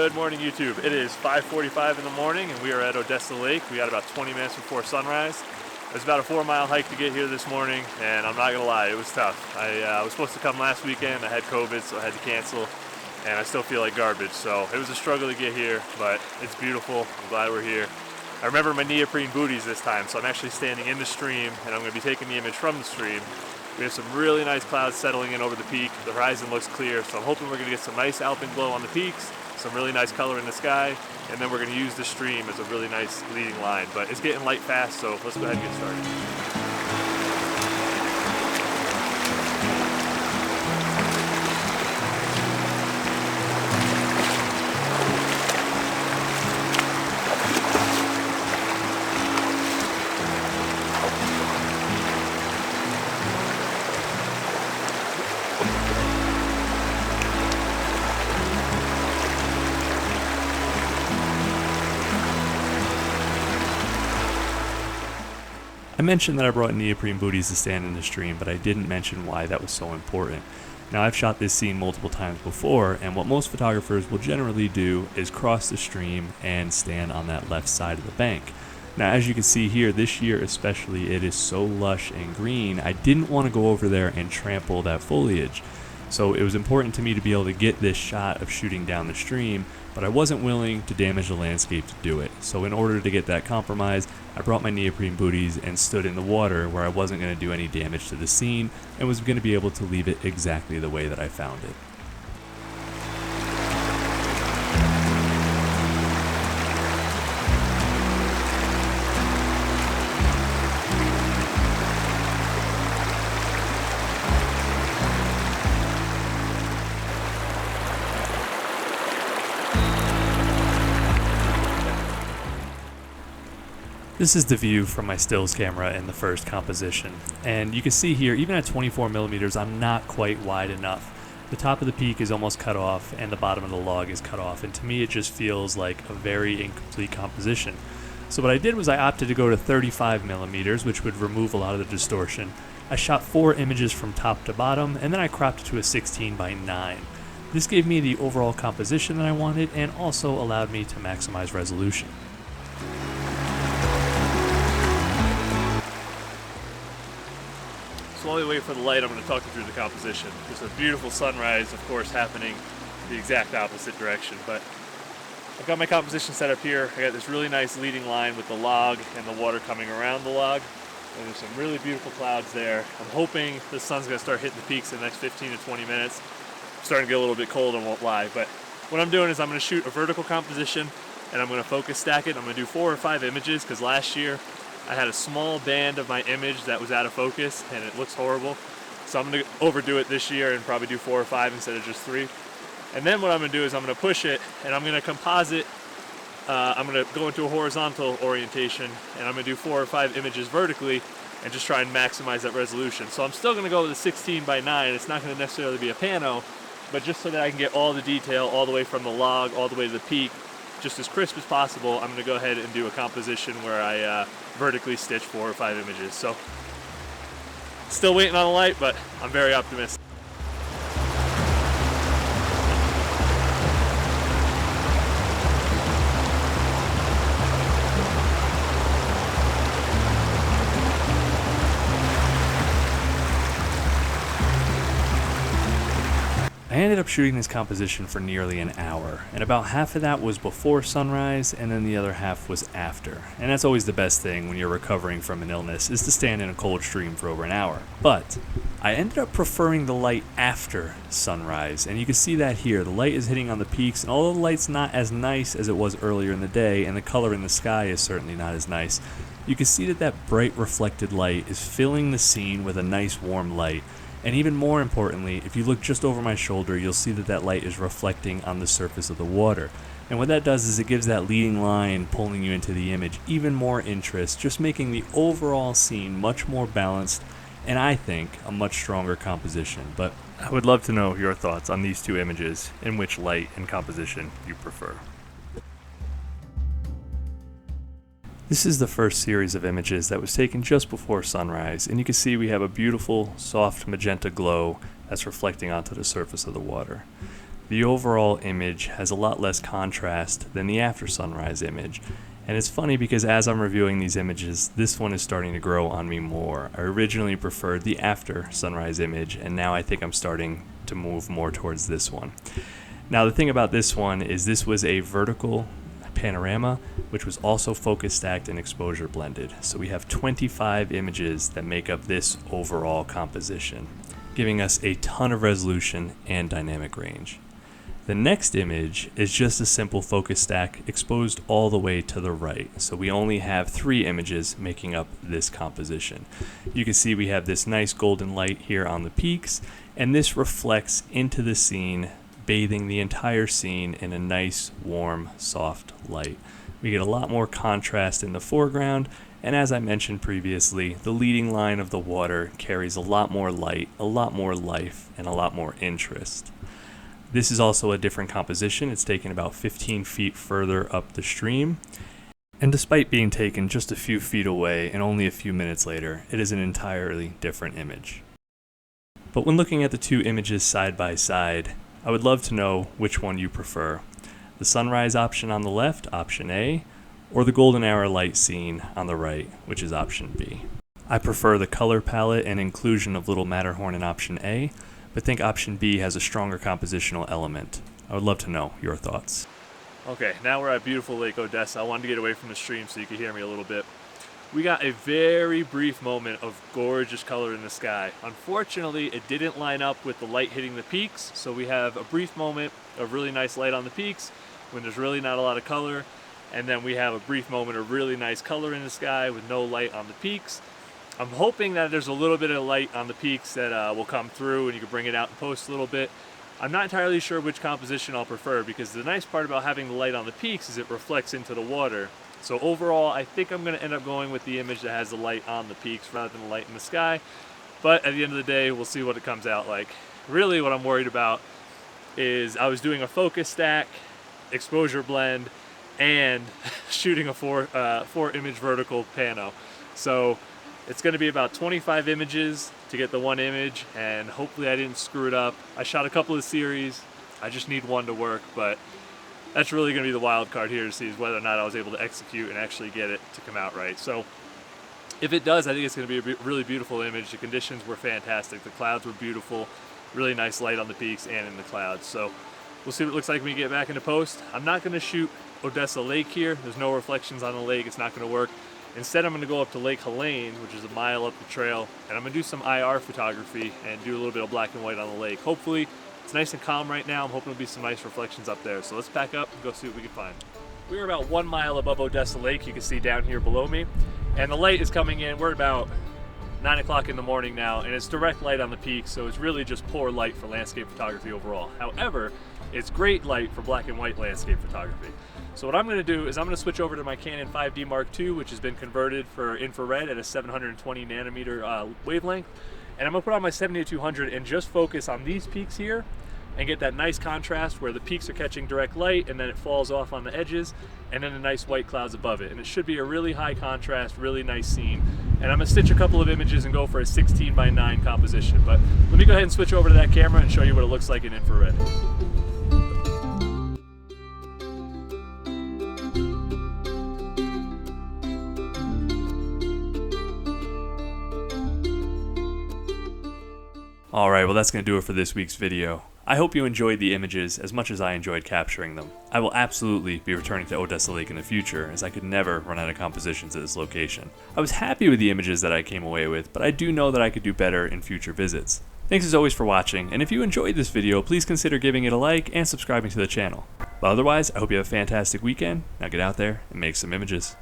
Good morning, YouTube. It is 5:45 in the morning and we are at Odessa Lake. We got about 20 minutes before sunrise. It was about a 4-mile hike to get here this morning, and I'm not gonna lie, it was tough. I was supposed to come last weekend. I had COVID, so I had to cancel, and I still feel like garbage. So it was a struggle to get here, but it's beautiful. I'm glad we're here. I remember my neoprene booties this time, so I'm actually standing in the stream, and I'm gonna be taking the image from the stream. We have some really nice clouds settling in over the peak. The horizon looks clear, so I'm hoping we're gonna get some nice alpine glow on the peaks, some really nice color in the sky, and then we're gonna use the stream as a really nice leading line. But it's getting light fast, so let's go ahead and get started. I mentioned that I brought neoprene booties to stand in the stream, but I didn't mention why that was so important. Now, I've shot this scene multiple times before, and what most photographers will generally do is cross the stream and stand on that left side of the bank. Now, as you can see here, this year especially, it is so lush and green, I didn't want to go over there and trample that foliage. So it was important to me to be able to get this shot of shooting down the stream, but I wasn't willing to damage the landscape to do it. So in order to get that compromise, I brought my neoprene booties and stood in the water where I wasn't going to do any damage to the scene and was going to be able to leave it exactly the way that I found it. This is the view from my stills camera in the first composition, and you can see here, even at 24 millimeters, I'm not quite wide enough. The top of the peak is almost cut off and the bottom of the log is cut off, and to me it just feels like a very incomplete composition. So what I did was I opted to go to 35 millimeters, which would remove a lot of the distortion. I shot 4 images from top to bottom, and then I cropped it to a 16:9. This gave me the overall composition that I wanted and also allowed me to maximize resolution. So while we wait for the light, I'm going to talk you through the composition. There's a beautiful sunrise, of course, happening the exact opposite direction, but I've got my composition set up here. I got this really nice leading line with the log and the water coming around the log, and there's some really beautiful clouds there. I'm hoping the sun's going to start hitting the peaks in the next 15 to 20 minutes. I'm starting to get a little bit cold, I won't lie, but what I'm doing is I'm going to shoot a vertical composition, and I'm going to focus stack it. I'm going to do 4 or 5 images, because last year I had a small band of my image that was out of focus and it looks horrible. So I'm going to overdo it this year and probably do 4 or 5 instead of just 3. And then what I'm going to do is I'm going to push it and I'm going to composite. I'm going to go into a horizontal orientation and I'm going to do 4 or 5 images vertically and just try and maximize that resolution. So I'm still going to go with a 16:9. It's not going to necessarily be a pano, but just so that I can get all the detail all the way from the log all the way to the peak just as crisp as possible. I'm going to go ahead and do a composition where I vertically stitch 4 or 5 images. So still waiting on the light, but I'm very optimistic. I ended up shooting this composition for nearly an hour, and about half of that was before sunrise, and then the other half was after. And that's always the best thing when you're recovering from an illness, is to stand in a cold stream for over an hour. But I ended up preferring the light after sunrise, and you can see that here. The light is hitting on the peaks, and although the light's not as nice as it was earlier in the day, and the color in the sky is certainly not as nice, you can see that that bright reflected light is filling the scene with a nice warm light. And even more importantly, if you look just over my shoulder, you'll see that that light is reflecting on the surface of the water. And what that does is it gives that leading line pulling you into the image even more interest, just making the overall scene much more balanced, and I think a much stronger composition. But I would love to know your thoughts on these 2 images, in which light and composition you prefer. This is the first series of images that was taken just before sunrise, and you can see we have a beautiful, soft magenta glow that's reflecting onto the surface of the water. the overall image has a lot less contrast than the after sunrise image. And it's funny because as I'm reviewing these images, this one is starting to grow on me more. I originally preferred the after sunrise image, and now I think I'm starting to move more towards this one. Now the thing about this one is this was a vertical panorama, which was also focus stacked and exposure blended. So we have 25 images that make up this overall composition, giving us a ton of resolution and dynamic range. The next image is just a simple focus stack exposed all the way to the right. So we only have 3 images making up this composition. You can see we have this nice golden light here on the peaks, and this reflects into the scene, bathing the entire scene in a nice, warm, soft light. We get a lot more contrast in the foreground, and as I mentioned previously, the leading line of the water carries a lot more light, a lot more life, and a lot more interest. This is also a different composition. It's taken about 15 feet further up the stream. And despite being taken just a few feet away and only a few minutes later, it is an entirely different image. But when looking at the 2 images side by side, I would love to know which one you prefer. The sunrise option on the left, option A, or the golden hour light scene on the right, which is option B. I prefer the color palette and inclusion of Little Matterhorn in option A, but think option B has a stronger compositional element. I would love to know your thoughts. Okay, now we're at beautiful Lake Odessa. I wanted to get away from the stream so you could hear me a little bit. We got a very brief moment of gorgeous color in the sky. Unfortunately, it didn't line up with the light hitting the peaks, so we have a brief moment of really nice light on the peaks when there's really not a lot of color, and then we have a brief moment of really nice color in the sky with no light on the peaks. I'm hoping that there's a little bit of light on the peaks that will come through and you can bring it out and post a little bit. I'm not entirely sure which composition I'll prefer, because the nice part about having the light on the peaks is it reflects into the water. So overall, I think I'm going to end up going with the image that has the light on the peaks rather than the light in the sky. But at the end of the day, we'll see what it comes out like. Really what I'm worried about is I was doing a focus stack, exposure blend, and shooting a four image vertical pano. So it's going to be about 25 images to get the one image, and hopefully I didn't screw it up. I shot a couple of series. I just need one to work, but that's really going to be the wild card here to see is whether or not I was able to execute and actually get it to come out right. So if it does, I think it's going to be a really beautiful image. The conditions were fantastic. The clouds were beautiful. Really nice light on the peaks and in the clouds. So we'll see what it looks like when we get back into post. I'm not going to shoot Odessa Lake here. There's no reflections on the lake. It's not going to work. Instead, I'm going to go up to Lake Helene, which is a mile up the trail, and I'm going to do some IR photography and do a little bit of black and white on the lake. Hopefully, it's nice and calm right now. I'm hoping there'll be some nice reflections up there. So let's pack up and go see what we can find. We are about 1 mile above Odessa Lake. You can see down here below me. And the light is coming in. We're about 9 o'clock in the morning now, and it's direct light on the peaks, so it's really just poor light for landscape photography overall. However, it's great light for black and white landscape photography. So what I'm going to do is I'm going to switch over to my Canon 5D Mark II, which has been converted for infrared at a 720 nanometer wavelength. And I'm going to put on my 70-200 and just focus on these peaks here and get that nice contrast where the peaks are catching direct light and then it falls off on the edges, and then the nice white clouds above it. And it should be a really high contrast, really nice scene. And I'm going to stitch a couple of images and go for a 16:9 composition. But let me go ahead and switch over to that camera and show you what it looks like in infrared. Alright, well that's going to do it for this week's video. I hope you enjoyed the images as much as I enjoyed capturing them. I will absolutely be returning to Odessa Lake in the future, as I could never run out of compositions at this location. I was happy with the images that I came away with, but I do know that I could do better in future visits. Thanks as always for watching, and if you enjoyed this video, please consider giving it a like and subscribing to the channel. But otherwise, I hope you have a fantastic weekend. Now get out there and make some images.